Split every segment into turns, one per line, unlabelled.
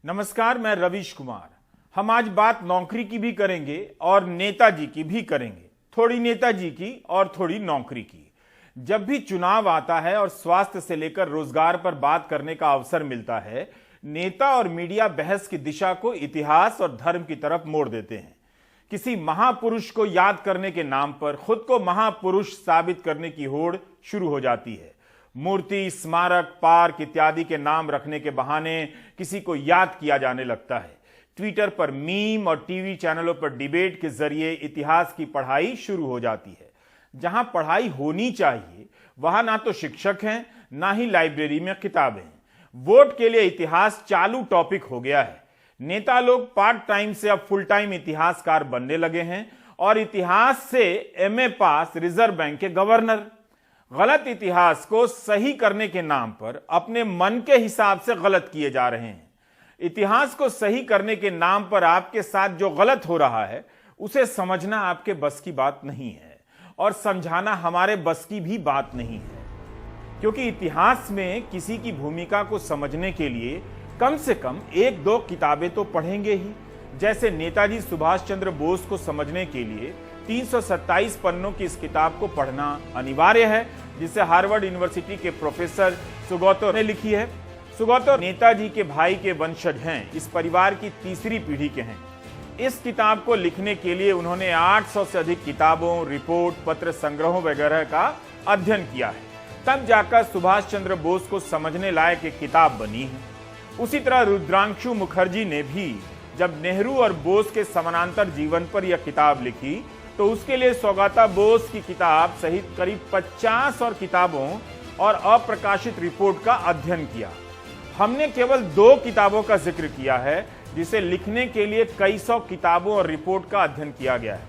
नमस्कार, मैं रवीश कुमार। हम आज बात नौकरी की भी करेंगे और नेताजी की भी करेंगे, थोड़ी नेताजी की और थोड़ी नौकरी की। जब भी चुनाव आता है और स्वास्थ्य से लेकर रोजगार पर बात करने का अवसर मिलता है, नेता और मीडिया बहस की दिशा को इतिहास और धर्म की तरफ मोड़ देते हैं। किसी महापुरुष को याद करने के नाम पर खुद को महापुरुष साबित करने की होड़ शुरू हो जाती है। मूर्ति, स्मारक, पार्क इत्यादि के नाम रखने के बहाने किसी को याद किया जाने लगता है। ट्विटर पर मीम और टीवी चैनलों पर डिबेट के जरिए इतिहास की पढ़ाई शुरू हो जाती है। जहां पढ़ाई होनी चाहिए वहां ना तो शिक्षक हैं, ना ही लाइब्रेरी में किताबें हैं। वोट के लिए इतिहास चालू टॉपिक हो गया है। नेता लोग पार्ट टाइम से अब फुल टाइम इतिहासकार बनने लगे हैं और इतिहास से एमए पास रिजर्व बैंक के गवर्नर। गलत इतिहास को सही करने के नाम पर अपने मन के हिसाब से गलत किए जा रहे हैं। इतिहास को सही करने के नाम पर आपके साथ जो गलत हो रहा है उसे समझना आपके बस की बात नहीं है और समझाना हमारे बस की भी बात नहीं है, क्योंकि इतिहास में किसी की भूमिका को समझने के लिए कम से कम 1-2 किताबें तो पढ़ेंगे ही। जैसे नेताजी सुभाष चंद्र बोस को समझने के लिए 327 पन्नों की इस किताब को पढ़ना अनिवार्य है, जिसे हार्वर्ड यूनिवर्सिटी के प्रोफेसर सुगौतो ने लिखी है। सुगौतो नेताजी के भाई के वंशज हैं, इस परिवार की तीसरी पीढ़ी के हैं। इस किताब को लिखने के लिए उन्होंने 800 से अधिक किताबों, रिपोर्ट, पत्र संग्रहों वगैरह का अध्ययन किया है। तब जाकर सुभाष चंद्र बोस को समझने लायक एक किताब बनी है। उसी तरह रुद्रांशु मुखर्जी ने भी जब नेहरू और बोस के समानांतर जीवन पर यह किताब लिखी तो उसके लिए सौगाता बोस की किताब सहित करीब 50 और किताबों और अप्रकाशित रिपोर्ट का अध्ययन किया। हमने केवल 2 किताबों का जिक्र किया है जिसे लिखने के लिए कई सौ किताबों और रिपोर्ट का अध्ययन किया गया है।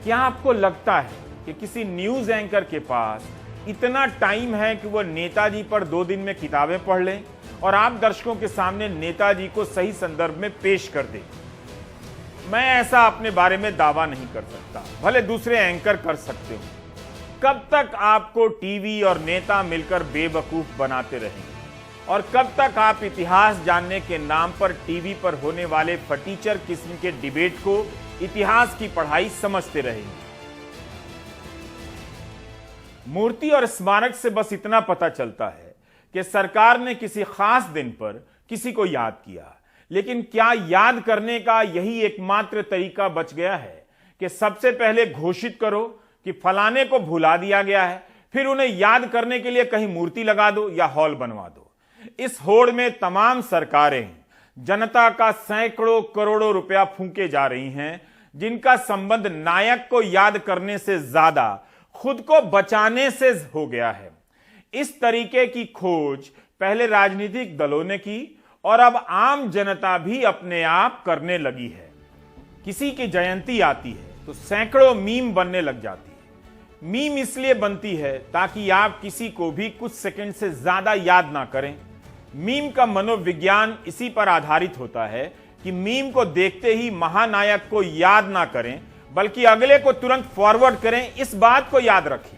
क्या आपको लगता है कि किसी न्यूज एंकर के पास इतना टाइम है कि वह नेताजी पर 2 दिन में किताबें पढ़ लें और आप दर्शकों के सामने नेताजी को सही संदर्भ में पेश कर दें? मैं ऐसा अपने बारे में दावा नहीं कर सकता, भले दूसरे एंकर कर सकते हो। कब तक आपको टीवी और नेता मिलकर बेवकूफ बनाते रहेंगे और कब तक आप इतिहास जानने के नाम पर टीवी पर होने वाले फटीचर किस्म के डिबेट को इतिहास की पढ़ाई समझते रहेंगे? मूर्ति और स्मारक से बस इतना पता चलता है कि सरकार ने किसी खास दिन पर किसी को याद किया, लेकिन क्या याद करने का यही एकमात्र तरीका बच गया है कि सबसे पहले घोषित करो कि फलाने को भुला दिया गया है, फिर उन्हें याद करने के लिए कहीं मूर्ति लगा दो या हॉल बनवा दो? इस होड़ में तमाम सरकारें जनता का सैकड़ों करोड़ों रुपया फूंके जा रही हैं, जिनका संबंध नायक को याद करने से ज्यादा खुद को बचाने से हो गया है। इस तरीके की खोज पहले राजनीतिक दलों ने की और अब आम जनता भी अपने आप करने लगी है। किसी की जयंती आती है तो सैकड़ों मीम बनने लग जाती है। मीम इसलिए बनती है ताकि आप किसी को भी कुछ सेकंड से ज्यादा याद ना करें। मीम का मनोविज्ञान इसी पर आधारित होता है कि मीम को देखते ही महानायक को याद ना करें, बल्कि अगले को तुरंत फॉरवर्ड करें, इस बात को याद रखें।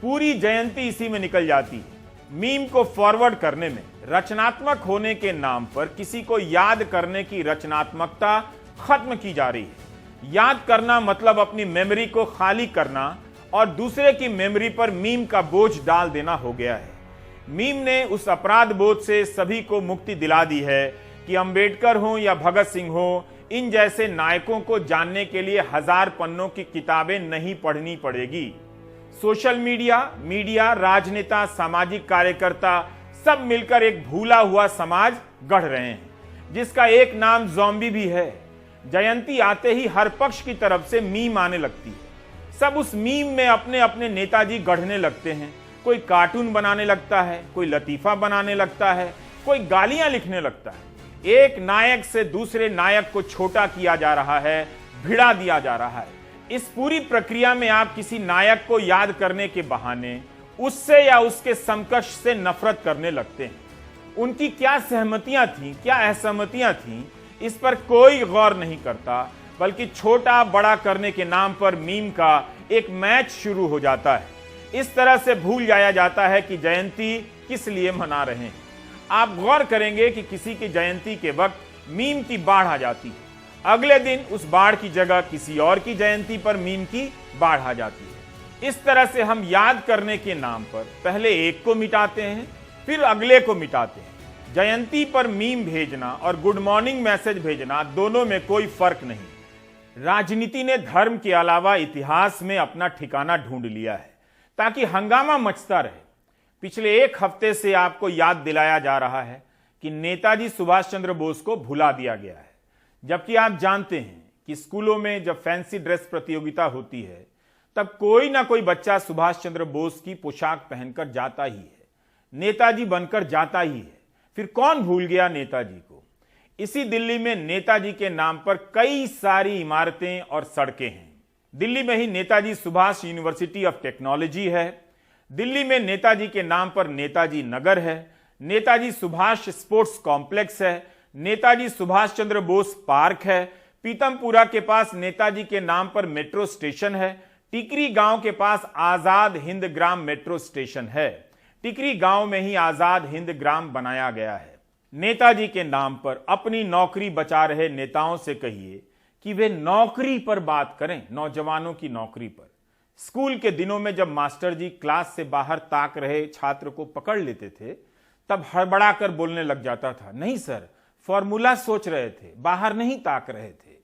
पूरी जयंती इसी में निकल जाती है। मीम को फॉरवर्ड करने में रचनात्मक होने के नाम पर किसी को याद करने की रचनात्मकता खत्म की जा रही है। याद करना मतलब अपनी मेमोरी को खाली करना और दूसरे की मेमोरी पर मीम का बोझ डाल देना हो गया है। मीम ने उस अपराध बोध से सभी को मुक्ति दिला दी है कि अंबेडकर हो या भगत सिंह हो, इन जैसे नायकों को जानने के लिए 1000 पन्नों की किताबें नहीं पढ़नी पड़ेगी। सोशल मीडिया, राजनेता, सामाजिक कार्यकर्ता सब मिलकर एक भूला हुआ समाज गढ़ रहे हैं, जिसका एक नाम ज़ॉम्बी भी है। जयंती आते ही हर पक्ष की तरफ से मीम आने लगती है। सब उस मीम में अपने अपने नेताजी गढ़ने लगते हैं। कोई कार्टून बनाने लगता है, कोई लतीफा बनाने लगता है, कोई गालियां लिखने लगता है। एक नायक से दूसरे नायक को छोटा किया जा रहा है, भिड़ा दिया जा रहा है। इस पूरी प्रक्रिया में आप किसी नायक को याद करने के बहाने उससे या उसके समकक्ष से नफरत करने लगते हैं। उनकी क्या सहमतियां थीं, क्या असहमतियां थीं, इस पर कोई गौर नहीं करता, बल्कि छोटा बड़ा करने के नाम पर मीम का एक मैच शुरू हो जाता है। इस तरह से भूल जाया जाता है कि जयंती किस लिए मना रहे हैं। आप गौर करेंगे कि किसी की जयंती के वक्त मीम की बाढ़ आ जाती है। अगले दिन उस बाढ़ की जगह किसी और की जयंती पर मीम की बाढ़ आ जाती है। इस तरह से हम याद करने के नाम पर पहले एक को मिटाते हैं, फिर अगले को मिटाते हैं। जयंती पर मीम भेजना और गुड मॉर्निंग मैसेज भेजना दोनों में कोई फर्क नहीं। राजनीति ने धर्म के अलावा इतिहास में अपना ठिकाना ढूंढ लिया है ताकि हंगामा मचता रहे। पिछले एक हफ्ते से आपको याद दिलाया जा रहा है कि नेताजी सुभाष चंद्र बोस को भुला दिया गया है, जबकि आप जानते हैं कि स्कूलों में जब फैंसी ड्रेस प्रतियोगिता होती है तब कोई ना कोई बच्चा सुभाष चंद्र बोस की पोशाक पहनकर जाता ही है, नेताजी बनकर जाता ही है। फिर कौन भूल गया नेताजी को। इसी दिल्ली में नेताजी के नाम पर कई सारी इमारतें और सड़कें हैं। दिल्ली में ही Netaji Subhas university of technology है, दिल्ली में नेताजी के नाम पर नेताजी नगर है, नेताजी सुभाष स्पोर्ट्स कॉम्प्लेक्स है, नेताजी सुभाष चंद्र बोस पार्क है, पीतमपुरा के पास नेताजी के नाम पर मेट्रो स्टेशन है, टिकरी गांव के पास आजाद हिंद ग्राम मेट्रो स्टेशन है। टिकरी गांव में ही आजाद हिंद ग्राम बनाया गया है। नेताजी के नाम पर अपनी नौकरी बचा रहे नेताओं से कहिए कि वे नौकरी पर बात करें, नौजवानों की नौकरी पर। स्कूल के दिनों में जब मास्टर जी क्लास से बाहर ताक रहे छात्र को पकड़ लेते थे तब हड़बड़ा कर बोलने लग जाता था, नहीं सर, फॉर्मूला सोच रहे थे, बाहर नहीं ताक रहे थे।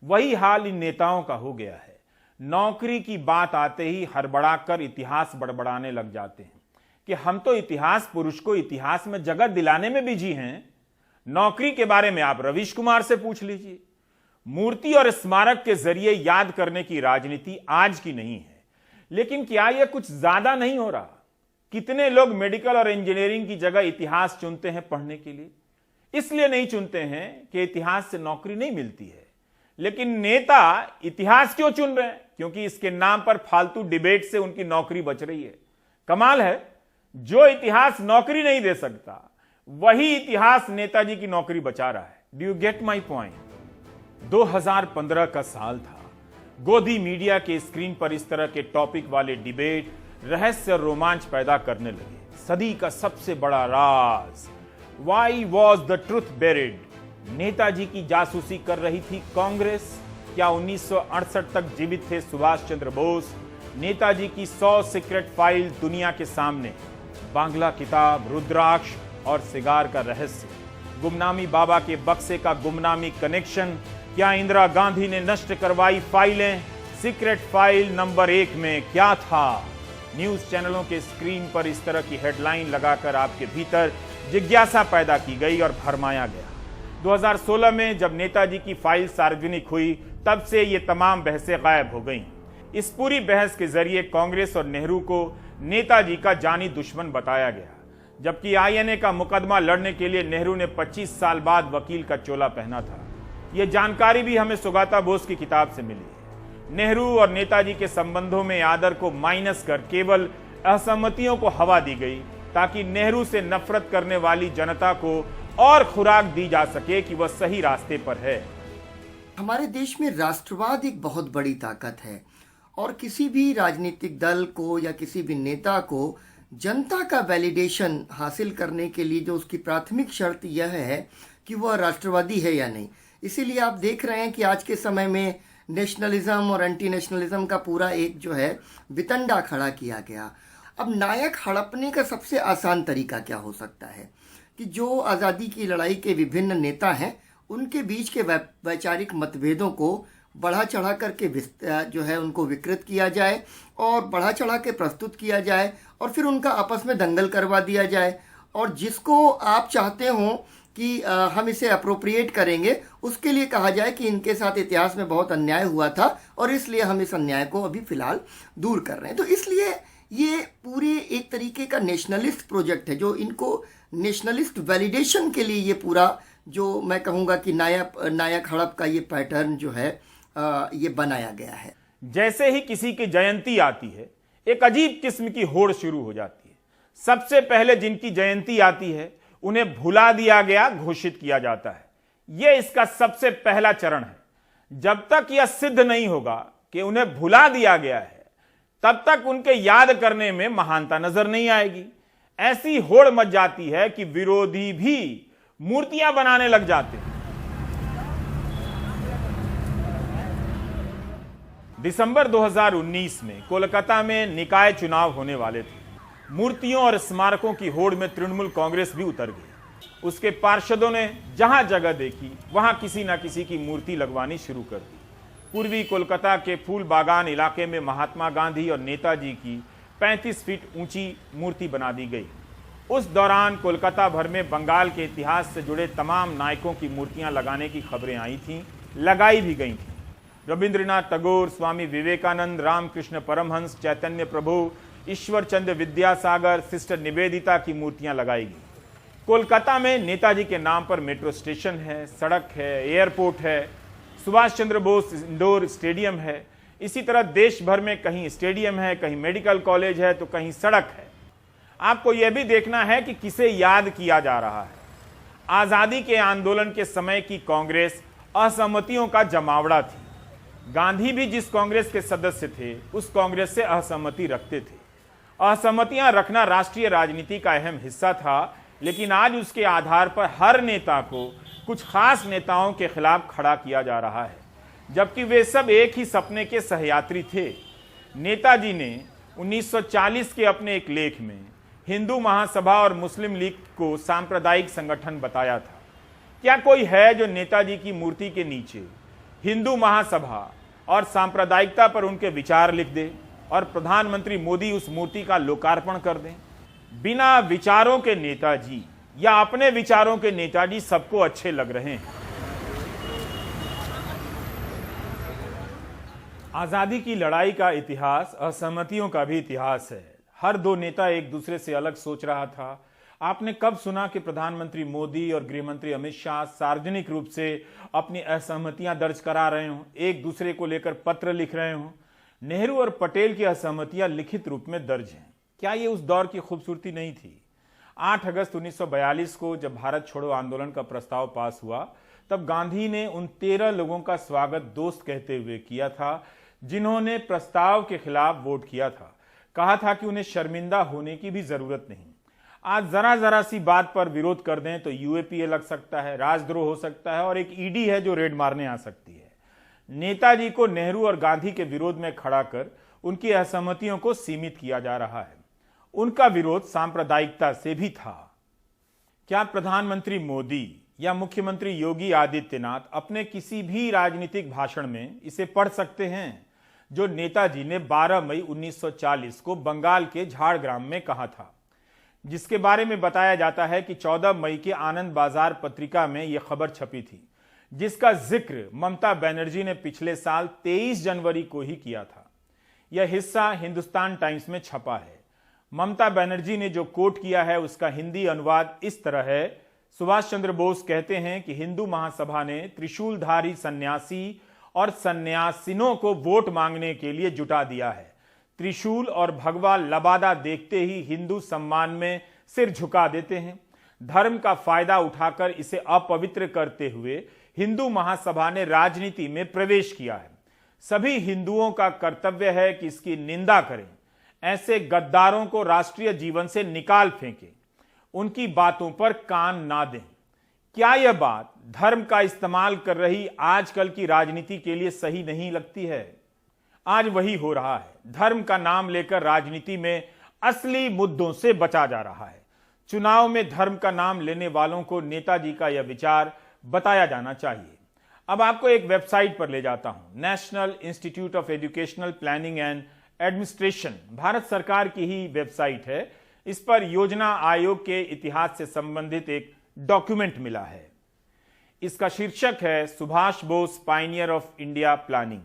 वही हाल इन नेताओं का हो गया है। नौकरी की बात आते ही हड़बड़ा कर इतिहास बड़बड़ाने लग जाते हैं कि हम तो इतिहास पुरुष को इतिहास में जगह दिलाने में बिजी हैं। नौकरी के बारे में आप रवीश कुमार से पूछ लीजिए। मूर्ति और स्मारक के जरिए याद करने की राजनीति आज की नहीं है, लेकिन क्या यह कुछ ज्यादा नहीं हो रहा? कितने लोग मेडिकल और इंजीनियरिंग की जगह इतिहास चुनते हैं पढ़ने के लिए? इसलिए नहीं चुनते हैं कि इतिहास से नौकरी नहीं मिलती है, लेकिन नेता इतिहास क्यों चुन रहे हैं? क्योंकि इसके नाम पर फालतू डिबेट से उनकी नौकरी बच रही है। कमाल है, जो इतिहास नौकरी नहीं दे सकता वही इतिहास नेताजी की नौकरी बचा रहा है। Do you get my point? 2015 का साल था। गोदी मीडिया के स्क्रीन पर इस तरह के टॉपिक वाले डिबेट रहस्य और रोमांच पैदा करने लगे। सदी का सबसे बड़ा राज, why was the truth buried? Netaji की जासूसी कर रही थी कांग्रेस? क्या 1968 तक जीवित थे सुभाष चंद्र बोस? नेताजी की 100 सीक्रेट फाइल दुनिया के सामने। बांग्ला किताब, रुद्राक्ष और सिगार का रहस्य, गुमनामी बाबा के बक्से का गुमनामी कनेक्शन। क्या इंदिरा गांधी ने नष्ट करवाई फाइलें? सीक्रेट फाइल नंबर 1 में क्या था? न्यूज चैनलों के स्क्रीन पर इस तरह की हेडलाइन लगाकर आपके भीतर जिज्ञासा पैदा की गई और भरमाया गया। 2016 में जब नेताजी की फाइल सार्वजनिक हुई तब से ये तमाम बहसें गायब हो गईं। इस पूरी बहस के जरिए कांग्रेस और नेहरू को नेताजी का जानी दुश्मन बताया गया, जबकि आईएनए का मुकदमा लड़ने के लिए नेहरू ने 25 साल बाद वकील का चोला पहना था। यह जानकारी भी हमें सुगाता बोस की किताब से मिली है। नेहरू और नेताजी के संबंधों में आदर को माइनस कर केवल असहमतियों को हवा दी गई ताकि नेहरू से नफरत करने वाली जनता को और खुराक दी जा सके कि वह सही रास्ते पर है।
हमारे देश में राष्ट्रवाद एक बहुत बड़ी ताकत है और किसी भी राजनीतिक दल को या किसी भी नेता को जनता का वैलिडेशन हासिल करने के लिए जो उसकी प्राथमिक शर्त यह है कि वह राष्ट्रवादी है या नहीं। इसीलिए आप देख रहे हैं कि आज के समय में नेशनलिज्म और एंटी नेशनलिज्म का पूरा एक जो है वितंडा खड़ा किया गया। अब नायक हड़पने का सबसे आसान तरीका क्या हो सकता है कि जो आज़ादी की लड़ाई के विभिन्न नेता हैं उनके बीच के वैचारिक मतभेदों को बढ़ा चढ़ा करके जो है उनको विकृत किया जाए और बढ़ा चढ़ा के प्रस्तुत किया जाए और फिर उनका आपस में दंगल करवा दिया जाए, और जिसको आप चाहते हो कि हम इसे अप्रोप्रिएट करेंगे उसके लिए कहा जाए कि इनके साथ इतिहास में बहुत अन्याय हुआ था और इसलिए हम इस अन्याय को अभी फिलहाल दूर कर रहे हैं। तो इसलिए ये पूरे एक तरीके का नेशनलिस्ट प्रोजेक्ट है जो इनको नेशनलिस्ट वैलिडेशन के लिए ये पूरा जो मैं कहूँगा कि नायक हड़प का ये पैटर्न जो है ये बनाया गया है।
जैसे ही किसी की जयंती आती है एक अजीब किस्म की होड़ शुरू हो जाती है। सबसे पहले जिनकी जयंती आती है उन्हें भुला दिया गया घोषित किया जाता है। यह इसका सबसे पहला चरण है। जब तक यह सिद्ध नहीं होगा कि उन्हें भुला दिया गया है तब तक उनके याद करने में महानता नजर नहीं आएगी। ऐसी होड़ मच जाती है कि विरोधी भी मूर्तियां बनाने लग जाते हैं। दिसंबर 2019 में कोलकाता में निकाय चुनाव होने वाले थे। मूर्तियों और स्मारकों की होड़ में तृणमूल कांग्रेस भी उतर गई। उसके पार्षदों ने जहां जगह देखी वहां किसी न किसी की मूर्ति लगवानी शुरू कर दी। पूर्वी कोलकाता के फूल बागान इलाके में महात्मा गांधी और नेताजी की 35 फीट ऊंची मूर्ति बना दी गई। उस दौरान कोलकाता भर में बंगाल के इतिहास से जुड़े तमाम नायकों की मूर्तियां लगाने की खबरें आई थीं, लगाई भी गई थीं। रविंद्रनाथ टैगोर, स्वामी विवेकानंद, रामकृष्ण परमहंस, चैतन्य प्रभु, ईश्वर चंद्र विद्यासागर, सिस्टर निवेदिता की मूर्तियां लगाई गई। कोलकाता में नेताजी के नाम पर मेट्रो स्टेशन है, सड़क है, एयरपोर्ट है, सुभाष चंद्र बोस इंडोर स्टेडियम है। इसी तरह देश भर में कहीं स्टेडियम है, कहीं मेडिकल कॉलेज है, तो कहीं सड़क है। आपको यह भी देखना है कि किसे याद किया जा रहा है। आजादी के आंदोलन के समय की कांग्रेस असहमतियों का जमावड़ा थी। गांधी भी जिस कांग्रेस के सदस्य थे उस कांग्रेस से असहमति रखते थे। असहमतियां रखना राष्ट्रीय राजनीति का अहम हिस्सा था, लेकिन आज उसके आधार पर हर नेता को कुछ खास नेताओं के खिलाफ खड़ा किया जा रहा है, जबकि वे सब एक ही सपने के सहयात्री थे। नेताजी ने 1940 के अपने एक लेख में हिंदू महासभा और मुस्लिम लीग को सांप्रदायिक संगठन बताया था। क्या कोई है जो नेताजी की मूर्ति के नीचे हिंदू महासभा और सांप्रदायिकता पर उनके विचार लिख दे और प्रधानमंत्री मोदी उस मूर्ति का लोकार्पण कर दें? बिना विचारों के नेताजी या अपने विचारों के नेताजी सबको अच्छे लग रहे हैं। आजादी की लड़ाई का इतिहास असहमतियों का भी इतिहास है। हर दो नेता एक दूसरे से अलग सोच रहा था। आपने कब सुना कि प्रधानमंत्री मोदी और गृहमंत्री अमित शाह सार्वजनिक रूप से अपनी असहमतियां दर्ज करा रहे हों, एक दूसरे को लेकर पत्र लिख रहे हों? नेहरू और पटेल की असहमतियां लिखित रूप में दर्ज हैं। क्या ये उस दौर की खूबसूरती नहीं थी? 8 अगस्त 1942 को जब भारत छोड़ो आंदोलन का प्रस्ताव पास हुआ, तब गांधी ने उन 13 लोगों का स्वागत दोस्त कहते हुए किया था जिन्होंने प्रस्ताव के खिलाफ वोट किया था। कहा था कि उन्हें शर्मिंदा होने की भी जरूरत नहीं। आज जरा सी बात पर विरोध कर दें तो यूएपीए लग सकता है, राजद्रोह हो सकता है और एक ईडी है जो रेड मारने आ सकती है। नेताजी को नेहरू और गांधी के विरोध में खड़ा कर उनकी असहमतियों को सीमित किया जा रहा है। उनका विरोध सांप्रदायिकता से भी था। क्या प्रधानमंत्री मोदी या मुख्यमंत्री योगी आदित्यनाथ अपने किसी भी राजनीतिक भाषण में इसे पढ़ सकते हैं जो नेताजी ने 12 मई 1940 को बंगाल के झाड़ग्राम में कहा था, जिसके बारे में बताया जाता है कि 14 मई के आनंद बाजार पत्रिका में यह खबर छपी थी, जिसका जिक्र ममता बनर्जी ने पिछले साल 23 जनवरी को ही किया था। यह हिस्सा हिंदुस्तान टाइम्स में छपा है। ममता बनर्जी ने जो कोट किया है उसका हिंदी अनुवाद इस तरह है। सुभाष चंद्र बोस कहते हैं कि हिंदू महासभा ने त्रिशूलधारी सन्यासी और सन्यासिनों को वोट मांगने के लिए जुटा दिया है। त्रिशूल और भगवा लबादा देखते ही हिंदू सम्मान में सिर झुका देते हैं। धर्म का फायदा उठाकर इसे अपवित्र करते हुए हिंदू महासभा ने राजनीति में प्रवेश किया है। सभी हिंदुओं का कर्तव्य है कि इसकी निंदा करें, ऐसे गद्दारों को राष्ट्रीय जीवन से निकाल फेंकें, उनकी बातों पर कान ना दें। क्या यह बात धर्म का इस्तेमाल कर रही आजकल की राजनीति के लिए सही नहीं लगती है? आज वही हो रहा है। धर्म का नाम लेकर राजनीति में असली मुद्दों से बचा जा रहा है। चुनाव में धर्म का नाम लेने वालों को नेताजी का यह विचार बताया जाना चाहिए। अब आपको एक वेबसाइट पर ले जाता हूं। National institute of educational planning and administration, Bharat सरकार की ही वेबसाइट है। इस पर योजना आयोग के इतिहास से संबंधित एक डॉक्यूमेंट मिला है। इसका शीर्षक है Subhash Bose Pioneer of India planning.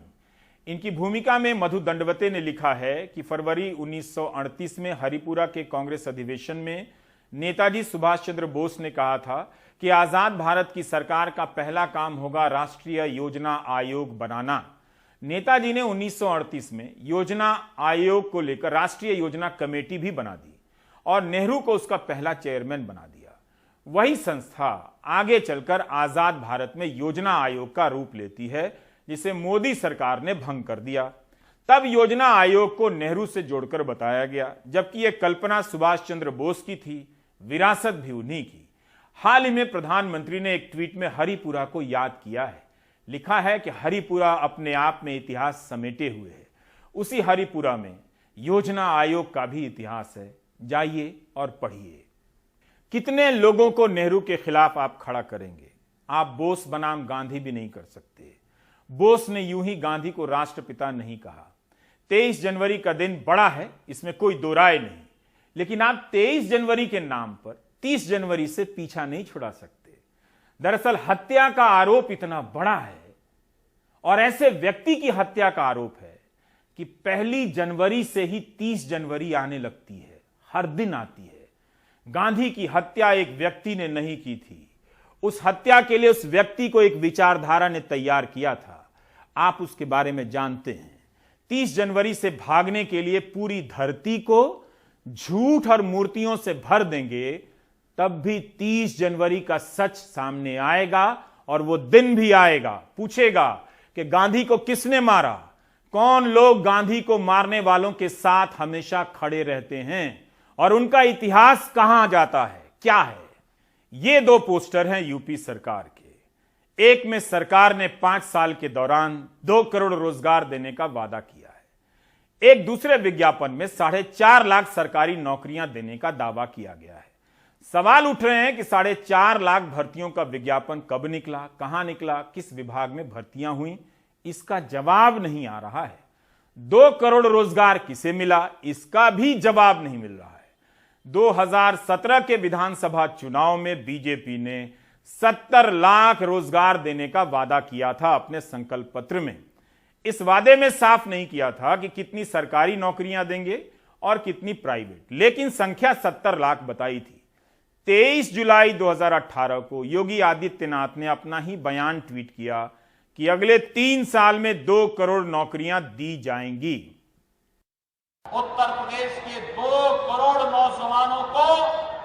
इनकी भूमिका में मधु दंडवते ने लिखा है कि फरवरी 1938 में हरिपुरा के कांग्रेस अधिवेशन में नेताजी सुभाष चंद्र बोस ने कहा था कि आजाद भारत की सरकार का पहला काम होगा राष्ट्रीय योजना आयोग बनाना। नेताजी ने 1938 में योजना आयोग को लेकर राष्ट्रीय योजना कमेटी भी बना दी और नेहरू को उसका पहला चेयरमैन बना दिया। वही संस्था आगे चलकर आजाद भारत में योजना आयोग का रूप लेती है, जिसे मोदी सरकार ने भंग कर दिया। तब योजना आयोग को नेहरू से जोड़कर बताया गया, जबकि यह कल्पना सुभाष चंद्र बोस की थी, विरासत भी उन्हीं की। हाल ही में प्रधानमंत्री ने एक ट्वीट में हरिपुरा को याद किया है, लिखा है कि हरिपुरा अपने आप में इतिहास समेटे हुए है। उसी हरिपुरा में योजना आयोग का भी इतिहास है। जाइए और पढ़िए। कितने लोगों को नेहरू के खिलाफ आप खड़ा करेंगे? आप बोस बनाम गांधी भी नहीं कर सकते। बोस ने यूं ही गांधी को राष्ट्रपिता नहीं कहा। 23 जनवरी का दिन बड़ा है, इसमें कोई दो राय नहीं, लेकिन आप 23 जनवरी के नाम पर 30 जनवरी से पीछा नहीं छुड़ा सकते। दरअसल हत्या का आरोप इतना बड़ा है और ऐसे व्यक्ति की हत्या का आरोप है कि 1 जनवरी से ही 30 जनवरी आने लगती है, हर दिन आती है। गांधी की हत्या एक व्यक्ति ने नहीं की थी। उस हत्या के लिए उस व्यक्ति को एक विचारधारा ने तैयार किया था। आप उसके बारे में जानते हैं। 30 जनवरी से भागने के लिए पूरी धरती को झूठ और मूर्तियों से भर देंगे, तब भी 30 जनवरी का सच सामने आएगा और वो दिन भी आएगा। पूछेगा कि गांधी को किसने मारा? कौन लोग गांधी को मारने वालों के साथ हमेशा खड़े रहते हैं और उनका इतिहास कहां जाता है, क्या है? ये 2 पोस्टर हैं यूपी सरकार के। एक में सरकार ने 5 साल के दौरान 2 करोड़ रोजगार देने का वादा किया है। एक दूसरे विज्ञापन में 4.5 लाख सरकारी नौकरियां देने का दावा किया गया है। सवाल उठ रहे हैं कि 4.5 लाख भर्तियों का विज्ञापन कब निकला, कहां निकला, किस विभाग में भर्तियां हुई? इसका जवाब नहीं आ रहा है। 2 करोड़ रोजगार किसे मिला? इसका भी जवाब नहीं मिल रहा है। 2017 के विधानसभा चुनाव में बीजेपी ने 70 लाख रोजगार देने का वादा किया था अपने संकल्प पत्र में। इस वादे में साफ नहीं किया था कि कितनी सरकारी नौकरियां देंगे और कितनी प्राइवेट, लेकिन संख्या 70 लाख बताई थी। 23 जुलाई 2018 को योगी आदित्यनाथ ने अपना ही बयान ट्वीट किया कि अगले 3 साल में 2 करोड़ नौकरियां दी जाएंगी।
उत्तर प्रदेश के 2 करोड़ नौजवानों को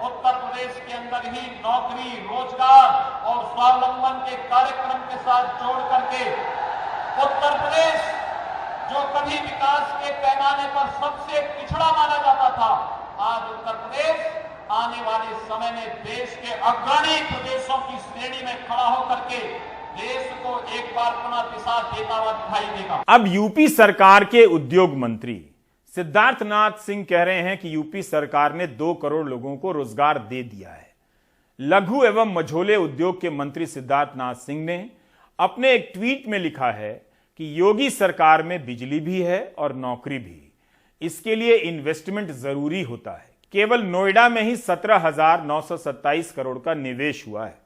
उत्तर प्रदेश के अंदर ही नौकरी, रोजगार और स्वावलंबन के कार्यक्रम के साथ जोड़ करके उत्तर प्रदेश, जो कभी विकास के पैमाने पर सबसे पिछड़ा माना जाता था, आज उत्तर प्रदेश आने वाले समय में देश के अग्रणी प्रदेशों की श्रेणी में खड़ा होकर के देश को एक बार पुनः दिशा देता हुआ दिखाई देगा।
अब यूपी सरकार के उद्योग मंत्री सिद्धार्थनाथ सिंह कह रहे हैं कि यूपी सरकार ने 2 करोड़ लोगों को रोजगार दे दिया है। लघु एवं मझोले उद्योग के मंत्री सिद्धार्थनाथ सिंह ने अपने एक ट्वीट में लिखा है कि योगी सरकार में बिजली भी है और नौकरी भी। इसके लिए इन्वेस्टमेंट जरूरी होता है। केवल नोएडा में ही 17,927 करोड़ का निवेश हुआ है।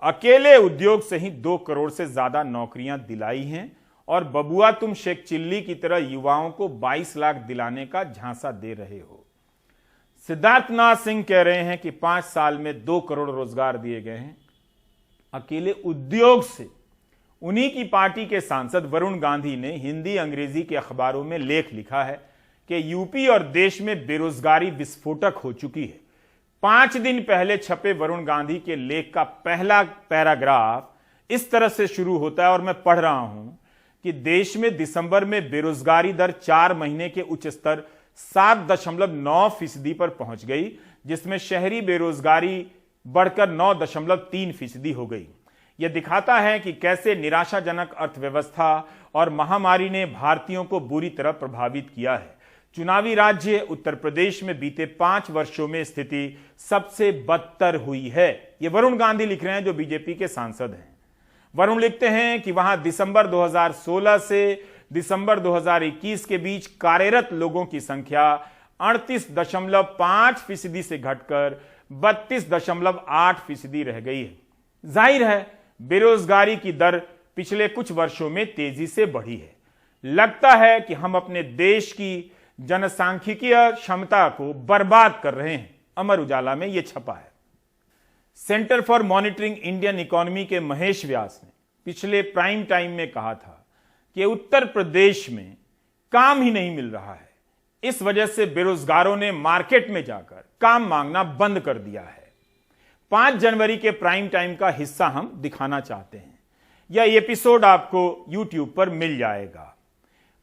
अकेले उद्योग से ही 2 करोड़ से ज्यादा नौकरियां दिलाई हैं और बबुआ तुम शेख चिल्ली की तरह युवाओं को 22 लाख दिलाने का झांसा दे रहे हो। सिद्धार्थनाथ सिंह कह रहे हैं कि 5 साल में 2 करोड़ रोजगार दिए गए हैं अकेले उद्योग से। उन्हीं की पार्टी के सांसद वरुण गांधी ने हिंदी अंग्रेजी के अखबारों में लेख लिखा है कि यूपी और देश में बेरोजगारी विस्फोटक हो चुकी है। 5 दिन पहले छपे वरुण गांधी के लेख का पहला पैराग्राफ इस तरह से शुरू होता है और मैं पढ़ रहा हूं कि देश में दिसंबर में बेरोजगारी दर 4 महीने के उच्च स्तर 7.9% पर पहुंच गई, जिसमें शहरी बेरोजगारी बढ़कर 9.3% हो गई। यह दिखाता है कि कैसे निराशाजनक अर्थव्यवस्था और महामारी ने भारतीयों को बुरी तरह प्रभावित किया है। चुनावी राज्य उत्तर प्रदेश में बीते 5 वर्षों में स्थिति सबसे बदतर हुई है। यह वरुण गांधी लिख रहे हैं, जो बीजेपी के सांसद हैं। वरुण लिखते हैं कि वहां दिसंबर 2016 से दिसंबर 2021 के बीच कार्यरत लोगों की संख्या 38.5% से घटकर 32.8% रह गई है। जाहिर है बेरोजगारी की दर पिछले कुछ वर्षों में तेजी से बढ़ी है। लगता है कि हम अपने देश की जनसांख्यिकीय क्षमता को बर्बाद कर रहे हैं। अमर उजाला में यह छपा है। Centre for monitoring Indian economy के महेश व्यास ने पिछले प्राइम टाइम में कहा था कि उत्तर प्रदेश में काम ही नहीं मिल रहा है। इस वजह से बेरोजगारों ने मार्केट में जाकर काम मांगना बंद कर दिया है। 5 जनवरी के प्राइम टाइम का हिस्सा हम दिखाना चाहते हैं। यह एपिसोड आपको YouTube पर मिल जाएगा।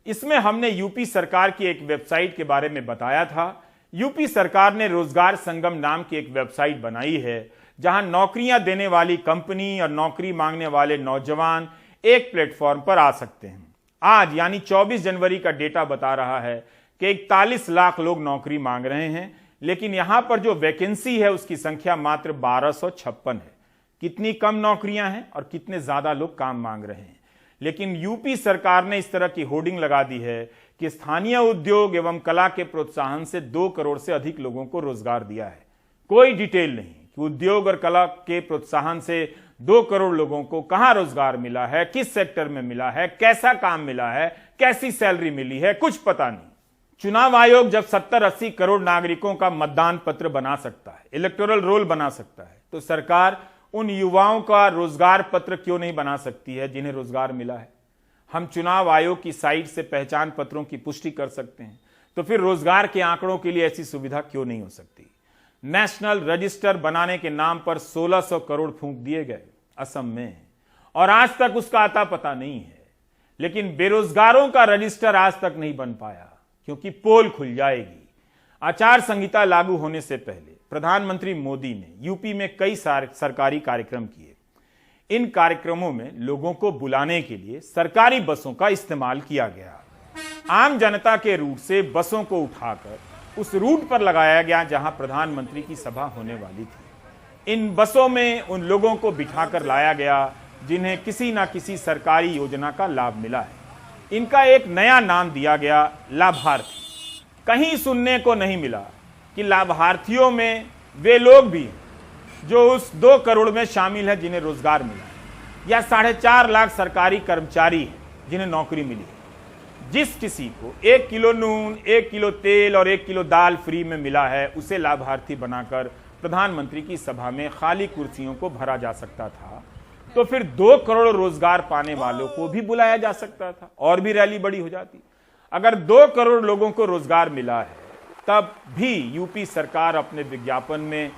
इसमें हमने यूपी सरकार की एक वेबसाइट के बारे में बताया था। यूपी सरकार ने रोजगार संगम नाम की एक वेबसाइट बनाई है, जहां नौकरियां देने वाली कंपनी और नौकरी मांगने वाले नौजवान एक प्लेटफॉर्म पर आ सकते हैं। आज यानी 24 जनवरी का डेटा बता रहा है कि 41 लाख लोग नौकरी मांग रहे हैं, लेकिन यहां पर जो वैकेंसी है उसकी संख्या मात्र 1256 है। कितनी कम नौकरियां हैं और कितने ज्यादा लोग काम मांग रहे हैं। लेकिन यूपी सरकार ने इस तरह की होर्डिंग लगा दी है कि स्थानीय उद्योग एवं कला के प्रोत्साहन से 2 करोड़ से अधिक लोगों को रोजगार दिया है। कोई डिटेल नहीं कि उद्योग और कला के प्रोत्साहन से 2 करोड़ लोगों को कहां रोजगार मिला है, किस सेक्टर में मिला है, कैसा काम मिला है, कैसी सैलरी मिली है, कुछ पता नहीं। चुनाव आयोग जब 70-80 करोड़ नागरिकों का मतदान पत्र बना सकता है, इलेक्टोरल रोल बना सकता है, तो सरकार उन युवाओं का रोजगार पत्र क्यों नहीं बना सकती है जिन्हें रोजगार मिला है। हम चुनाव आयोग की साइट से पहचान पत्रों की पुष्टि कर सकते हैं, तो फिर रोजगार के आंकड़ों के लिए ऐसी सुविधा क्यों नहीं हो सकती। नेशनल रजिस्टर बनाने के नाम पर 1600 करोड़ फूंक दिए गए असम में, और आज तक उसका आता पता नहीं है। लेकिन बेरोजगारों का रजिस्टर आज तक नहीं बन पाया, क्योंकि पोल खुल जाएगी। आचार संहिता लागू होने से पहले प्रधानमंत्री मोदी ने यूपी में कई सरकारी कार्यक्रम किए। इन कार्यक्रमों में लोगों को बुलाने के लिए सरकारी बसों का इस्तेमाल किया गया। आम जनता के रूट से बसों को उठाकर उस रूट पर लगाया गया जहां प्रधानमंत्री की सभा होने वाली थी। इन बसों में उन लोगों को बिठाकर लाया गया जिन्हें किसी ना किसी सरकारी योजना का लाभ मिला है। इनका एक नया नाम दिया गया, लाभार्थी। कहीं सुनने को नहीं मिला कि लाभार्थियों में वे लोग भी हैं जो उस 2 करोड़ में शामिल है जिन्हें रोजगार मिला है, या 4.5 लाख सरकारी कर्मचारी हैं जिन्हें नौकरी मिली है। जिस किसी को 1 किलो नून, 1 किलो तेल और 1 किलो दाल फ्री में मिला है, उसे लाभार्थी बनाकर प्रधानमंत्री की सभा में खाली कुर्सियों को भरा जा सकता था। तो फिर 2 करोड़ रोजगार पाने वालों को भी बुलाया जा सकता था और भी रैली बड़ी हो जाती। अगर 2 करोड़ लोगों को रोजगार मिला है, तब भी यूपी सरकार अपने विज्ञापन में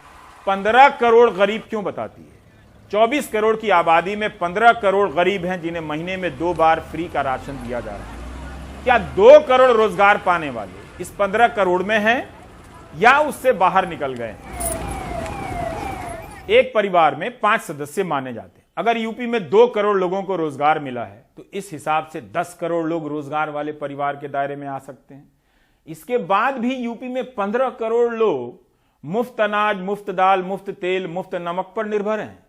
15 करोड़ गरीब क्यों बताती है। 24 करोड़ की आबादी में 15 करोड़ गरीब हैं जिन्हें महीने में 2 बार फ्री का राशन दिया जा रहा है। क्या 2 करोड़ रोजगार पाने वाले इस 15 करोड़ में हैं या उससे बाहर निकल गए हैं। एक परिवार में 5 सदस्य माने जाते हैं। अगर यूपी में 2 करोड़ लोगों को रोजगार मिला है, तो इस हिसाब से 10 करोड़ लोग रोजगार वाले परिवार के दायरे में आ सकते हैं। इसके बाद भी यूपी में 15 करोड़ लोग मुफ्त अनाज, मुफ्त दाल, मुफ्त तेल, मुफ्त नमक पर निर्भर हैं।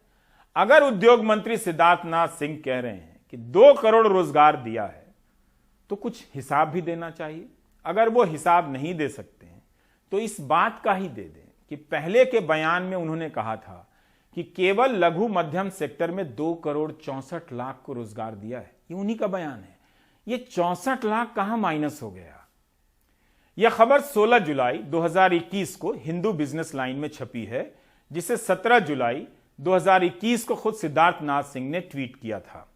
अगर उद्योग मंत्री सिद्धार्थनाथ सिंह कह रहे हैं कि 2 करोड़ रोजगार दिया है, तो कुछ हिसाब भी देना चाहिए। अगर वो हिसाब नहीं दे सकते हैं, तो इस बात का ही दे दें कि पहले के बयान में उन्होंने कहा था कि केवल लघु मध्यम सेक्टर में 2 करोड़ 64 लाख को रोजगार दिया है। ये उन्हीं का बयान है। ये 64 लाख कहां माइनस हो गया। यह खबर 16 जुलाई 2021 को हिंदू बिजनेस लाइन में छपी है, जिसे 17 जुलाई 2021 को खुद सिद्धार्थनाथ सिंह ने ट्वीट किया था।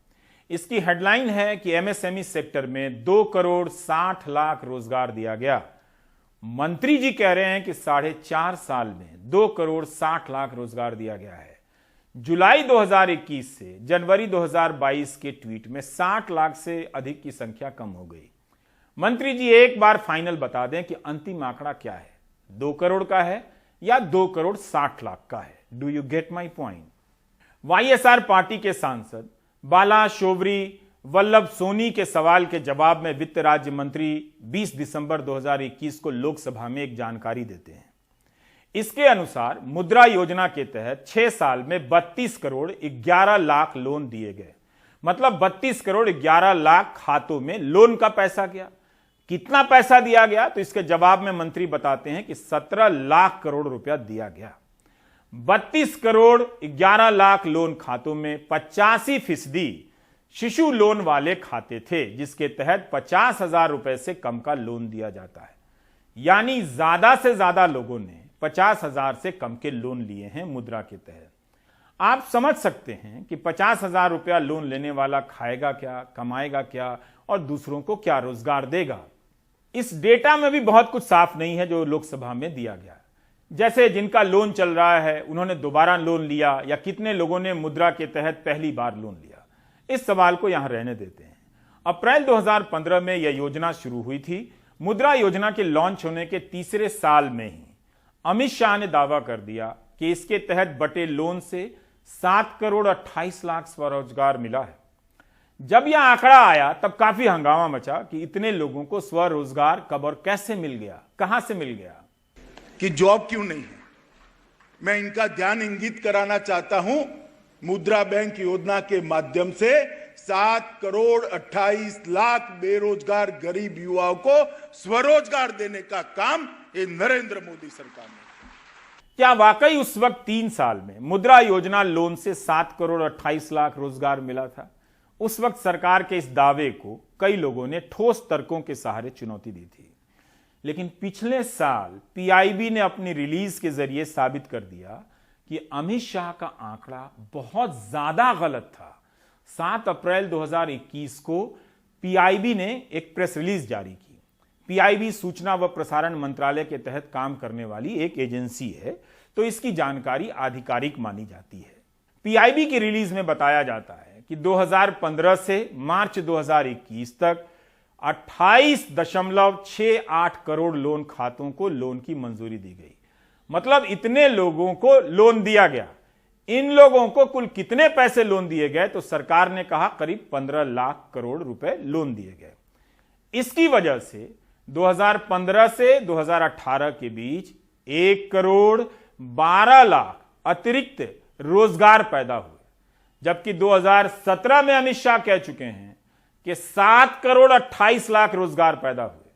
इसकी हेडलाइन है कि एमएसएमई सेक्टर में 2 करोड़ 60 लाख रोजगार दिया गया। मंत्री जी कह रहे हैं कि 4.5 साल में 2 करोड़ 60 लाख रोजगार दिया गया है। जुलाई 2021 से जनवरी 2022 के ट्वीट में 60 लाख से अधिक की संख्या कम हो गई। मंत्री जी एक बार फाइनल बता दें कि अंतिम आंकड़ा क्या है, 2 करोड़ का है या 2 करोड़ 60 लाख का है। Do you get my point. YSR party के सांसद बाला शोवरी वल्लभ सोनी के सवाल के जवाब में वित्त राज्य मंत्री 20 दिसंबर 2021 को लोकसभा में एक जानकारी देते हैं। इसके अनुसार मुद्रा योजना के तहत 6 साल में 32 करोड़ 11 लाख लोन दिए गए। मतलब 32 करोड़ 11 लाख खातों में लोन का पैसा गया। कितना पैसा दिया गया, तो इसके जवाब में मंत्री बताते हैं कि 17 लाख करोड़ रुपया दिया गया। 32 करोड़ 11 लाख लोन खातों में 85% शिशु लोन वाले खाते थे, जिसके तहत 50,000 रुपए से कम का लोन दिया जाता है। यानी ज्यादा से ज्यादा लोगों ने 50,000 से कम के लोन लिए हैं मुद्रा के तहत। आप समझ सकते हैं कि 50,000 रुपया लोन लेने वाला खाएगा क्या, कमाएगा क्या और दूसरों को क्या रोजगार देगा। इस डेटा में भी बहुत कुछ साफ नहीं है जो लोकसभा में दिया गया। जैसे जिनका लोन चल रहा है उन्होंने दोबारा लोन लिया, या कितने लोगों ने मुद्रा के तहत पहली बार लोन लिया। इस सवाल को यहां रहने देते हैं। अप्रैल 2015 में यह योजना शुरू हुई थी। मुद्रा योजना के लॉन्च होने के तीसरे साल में ही अमित शाह ने दावा कर दिया कि इसके तहत बटे लोन से 7 करोड़ 28 लाख स्वरोजगार मिला है। जब यह आंकड़ा आया तब काफी हंगामा मचा कि इतने लोगों को स्वरोजगार कब और कैसे मिल गया, कहां से मिल गया।
कि जॉब क्यों नहीं है। मैं इनका ध्यान इंगित कराना चाहता हूं, मुद्रा बैंक योजना के माध्यम से 7 करोड़ 28 लाख बेरोजगार गरीब युवाओं को स्वरोजगार देने का काम ये नरेंद्र मोदी सरकार ने।
क्या वाकई उस वक्त 3 साल में मुद्रा योजना लोन से 7 करोड़ 28 लाख रोजगार मिला था? उस वक्त सरकार के इस दावे को कई लोगों ने ठोस तर्कों के सहारे चुनौती दी थी, लेकिन पिछले साल पीआईबी ने अपनी रिलीज के जरिए साबित कर दिया कि अमित शाह का आंकड़ा बहुत ज्यादा गलत था। 7 अप्रैल 2021 को पीआईबी ने एक प्रेस रिलीज जारी की। पीआईबी सूचना व प्रसारण मंत्रालय के तहत काम करने वाली एक एजेंसी है, तो इसकी जानकारी आधिकारिक मानी जाती है। पीआईबी की रिलीज में बताया जाता है कि 2015 से मार्च 2021 तक 28.68 करोड़ लोन खातों को लोन की मंजूरी दी गई। मतलब इतने लोगों को लोन दिया गया। इन लोगों को कुल कितने पैसे लोन दिए गए? तो सरकार ने कहा करीब 15 लाख करोड़ रुपए लोन दिए गए। इसकी वजह से 2015 से 2018 के बीच 1 करोड़ 12 लाख अतिरिक्त रोजगार पैदा हुए, जबकि 2017 में अमित शाह कह चुके हैं कि 7 करोड़ 28 लाख रोजगार पैदा हुए।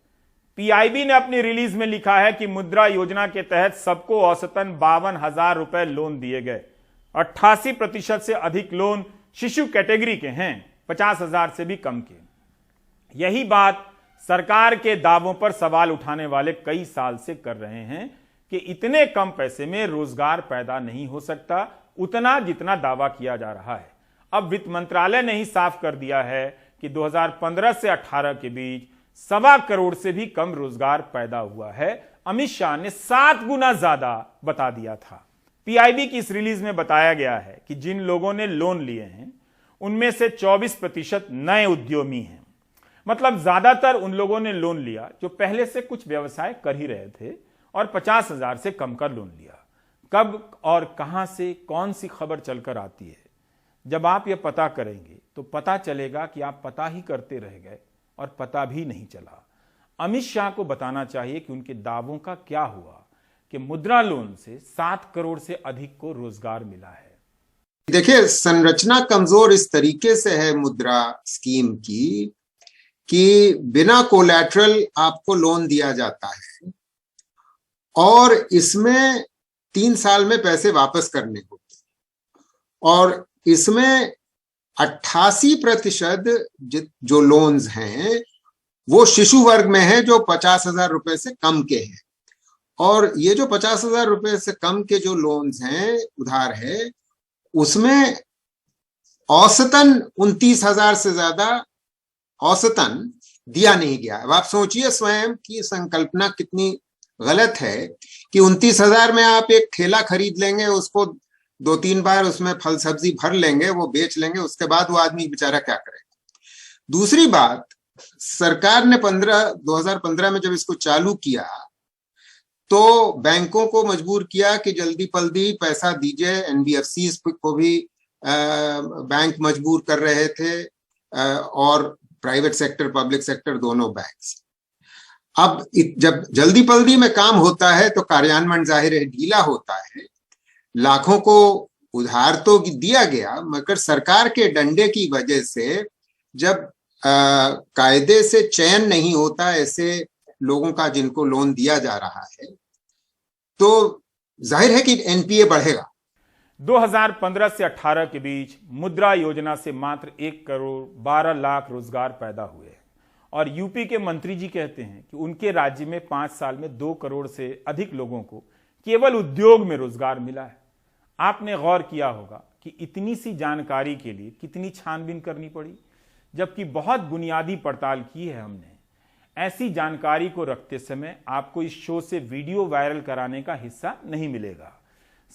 पीआईबी ने अपनी रिलीज में लिखा है कि मुद्रा योजना के तहत सबको औसतन 52,000 रुपए लोन दिए गए। 88% से अधिक लोन शिशु कैटेगरी के हैं, 50,000 से भी कम के। यही बात सरकार के दावों पर सवाल उठाने वाले कई साल से कर रहे हैं कि इतने कम पैसे में रोजगार पैदा नहीं हो सकता, उतना जितना दावा किया जा रहा है। अब वित्त मंत्रालय ने ही साफ कर दिया है कि 2015 से 18 के बीच 1.25 करोड़ से भी कम रोजगार पैदा हुआ है। अमित शाह ने 7 गुना ज्यादा बता दिया था। पीआईबी की इस रिलीज में बताया गया है कि जिन लोगों ने लोन लिए हैं उनमें से 24% नए उद्यमी हैं। मतलब ज्यादातर उन लोगों ने लोन लिया जो पहले से कुछ व्यवसाय कर ही रहे थे और 50,000 से कम का लोन लिया। कब और कहां से कौन सी खबर चलकर आती है, जब आप यह पता करेंगे तो पता चलेगा कि आप पता ही करते रह गए और पता भी नहीं चला। अमित शाह को बताना चाहिए कि उनके दावों का क्या हुआ कि मुद्रा लोन से 7 करोड़ से अधिक को रोजगार मिला है।
देखिए, संरचना कमजोर इस तरीके से है मुद्रा स्कीम की कि बिना कोलैटरल आपको लोन दिया जाता है और इसमें 3 साल में पैसे वापस करने होते हैं और इसमें 88% जो लोन्स हैं वो शिशु वर्ग में है जो 50,000 रुपए से कम के हैं। और ये जो 50,000 रुपए से कम के जो लोन्स हैं, उधार है, उसमें औसतन 29,000 से ज्यादा औसतन दिया नहीं गया। अब आप सोचिए स्वयं की संकल्पना कितनी गलत है कि 29,000 में आप एक ठेला खरीद लेंगे, उसको 2-3 बार उसमें फल सब्जी भर लेंगे, वो बेच लेंगे, उसके बाद वो आदमी बेचारा क्या करेगा। दूसरी बात, सरकार ने 2015 में जब इसको चालू किया तो बैंकों को मजबूर किया कि जल्दी पल्दी पैसा दीजिए। एनबीएफसी को भी बैंक मजबूर कर रहे थे और प्राइवेट सेक्टर, पब्लिक सेक्टर, दोनों बैंक्स। अब जब जल्दी पल्दी में काम होता है तो कार्यान्वयन जाहिर है ढीला होता है। लाखों को उधार तो दिया गया, मगर सरकार के डंडे की वजह से जब कायदे से चयन नहीं होता ऐसे लोगों का जिनको लोन दिया जा रहा है, तो जाहिर है कि एनपीए बढ़ेगा।
2015 से 18 के बीच मुद्रा योजना से मात्र 1 करोड़ 12 लाख रोजगार पैदा हुए और यूपी के मंत्री जी कहते हैं कि उनके राज्य में 5 साल में 2 करोड़ से अधिक लोगों को केवल उद्योग में रोजगार मिला है। आपने गौर किया होगा कि इतनी सी जानकारी के लिए कितनी छानबीन करनी पड़ी, जबकि बहुत बुनियादी पड़ताल की है हमने। ऐसी जानकारी को रखते समय आपको इस शो से वीडियो वायरल कराने का हिस्सा नहीं मिलेगा।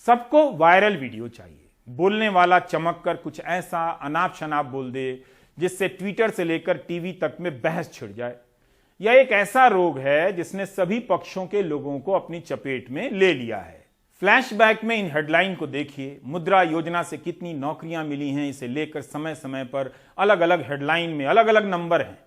सबको वायरल वीडियो चाहिए, बोलने वाला चमक कर कुछ ऐसा अनाप शनाप बोल दे जिससे ट्विटर से लेकर टीवी तक में बहस छिड़ जाए। यह एक ऐसा रोग है जिसने सभी पक्षों के लोगों को अपनी चपेट में ले लिया है। फ्लैशबैक में इन हेडलाइन को देखिए। मुद्रा योजना से कितनी नौकरियां मिली हैं, इसे लेकर समय समय पर अलग अलग हेडलाइन में अलग अलग नंबर हैं।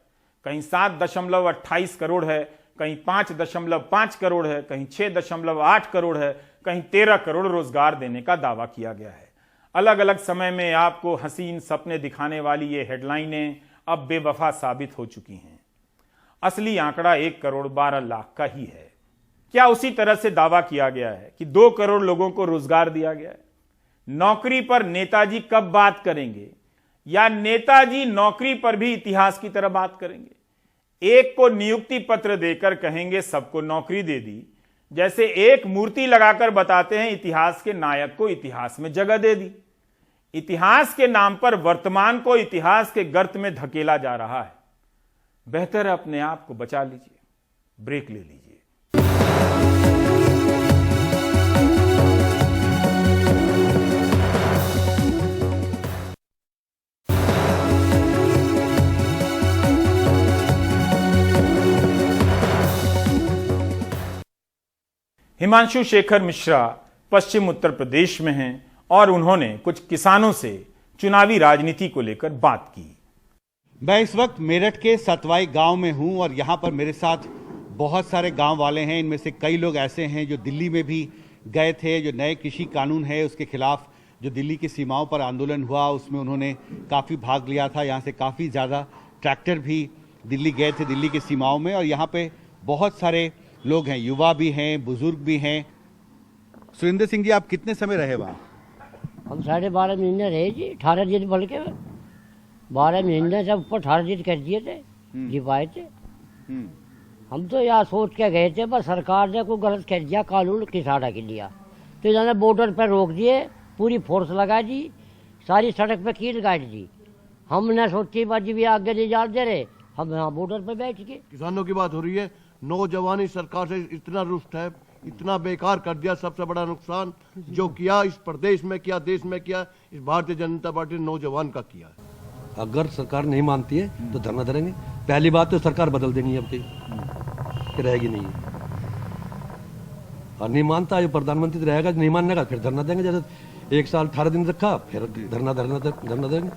कहीं 7.28 करोड़ है, कहीं 5.5 करोड़ है, कहीं 6.8 करोड़ है, कहीं 13 करोड़ रोजगार देने का दावा किया गया है। अलग अलग समय में आपको हसीन सपने दिखाने वाली ये हेडलाइनें अब बेवफा साबित हो चुकी हैं। असली आंकड़ा 1 करोड़ 12 लाख का ही है। क्या उसी तरह से दावा किया गया है कि 2 करोड़ लोगों को रोजगार दिया गया है? नौकरी पर नेताजी कब बात करेंगे, या नेताजी नौकरी पर भी इतिहास की तरह बात करेंगे? एक को नियुक्ति पत्र देकर कहेंगे सबको नौकरी दे दी, जैसे एक मूर्ति लगाकर बताते हैं इतिहास के नायक को इतिहास में जगह दे दी। इतिहास के नाम पर वर्तमान को इतिहास के गर्त में धकेला जा रहा है। बेहतर है अपने आप को बचा लीजिए, ब्रेक ले लीजिए। हिमांशु शेखर मिश्रा पश्चिम उत्तर प्रदेश में हैं और उन्होंने कुछ किसानों से चुनावी राजनीति को लेकर बात की।
मैं इस वक्त मेरठ के सतवाई गांव में हूं और यहां पर मेरे साथ बहुत सारे गांव वाले हैं। इनमें से कई लोग ऐसे हैं जो दिल्ली में भी गए थे। जो नए कृषि कानून है उसके खिलाफ जो दिल्ली की सीमाओं पर आंदोलन हुआ उसमें उन्होंने काफ़ी भाग लिया था। यहाँ से काफ़ी ज़्यादा ट्रैक्टर भी दिल्ली गए थे, दिल्ली की सीमाओं में। और यहाँ पे बहुत सारे लोग हैं, युवा भी हैं, बुजुर्ग भी हैं। सुरेंद्र सिंह जी, आप कितने समय रहे वहाँ?
हम 12.5 महीने रहे जी। 18 दिन बोल के 12 महीने से ऊपर 18 दिन कर दिए थे जी पाए थे। हम तो यहाँ सोच के गए थे, बस सरकार ने कोई गलत कर दिया कानून किसानों के लिए, तो इन्होंने बॉर्डर पर रोक दिए, पूरी फोर्स लगा दी, सारी सड़क पे कील गाड़ दी। हमने सोची बाजी भी आगे नहीं जा दे रहे, हम यहाँ बॉर्डर पर बैठ गए।
किसानों की बात हो रही है। नौजवान इस सरकार से इतना रुष्ट है, इतना बेकार कर दिया। सबसे बड़ा नुकसान जो किया इस प्रदेश में किया, देश में किया, इस भारतीय जनता पार्टी ने नौजवान का किया।
अगर सरकार नहीं मानती है तो धरना धरेंगे। पहली बात तो सरकार बदल देनी है, अब की रहेगी नहीं। और नहीं मानता जो प्रधानमंत्री रहेगा, नहीं मानने का फिर धरना देंगे। जैसे 1 साल 18 दिन रखा, फिर धरना देंगे।